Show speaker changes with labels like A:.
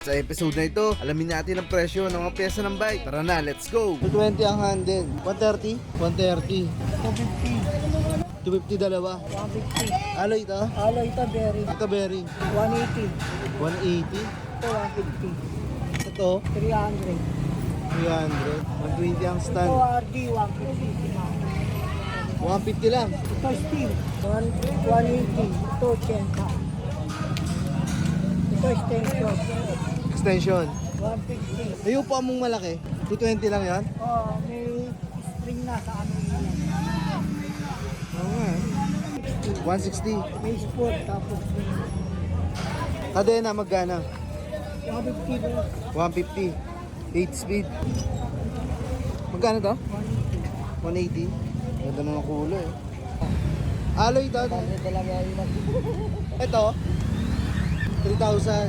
A: Sa episode na ito, alamin natin ang presyo ng mga pyesa ng bike. Tara na, let's go!
B: 220 ang handle. 130? 130. 250 dalawa.
C: 150.
B: Alloy ito?
C: Alloy ito, bearing.
B: Ito bearing.
C: 180.
B: 180.
C: Ito, 150.
B: Ito,
C: 300.
B: 300. 120 ang
C: Ito,
B: stand.
C: RD, 150.
B: 150 lang.
C: Ito, steel. 180. Ito, 80. Ito, extension.
B: Extension.
C: 150.
B: Yung upuan mong malaki. 220 lang yan?
C: Oh, may spring na sa ano yan.
B: Oo nga. 160.
C: May sport, tapos
B: Kadena magkana?
C: 150 ba?
B: 150. 8 speed. Magkano to? 180. Ganda naman kulay eh. Alloy daw.
C: Talaga yun.
B: Ito. 3,000.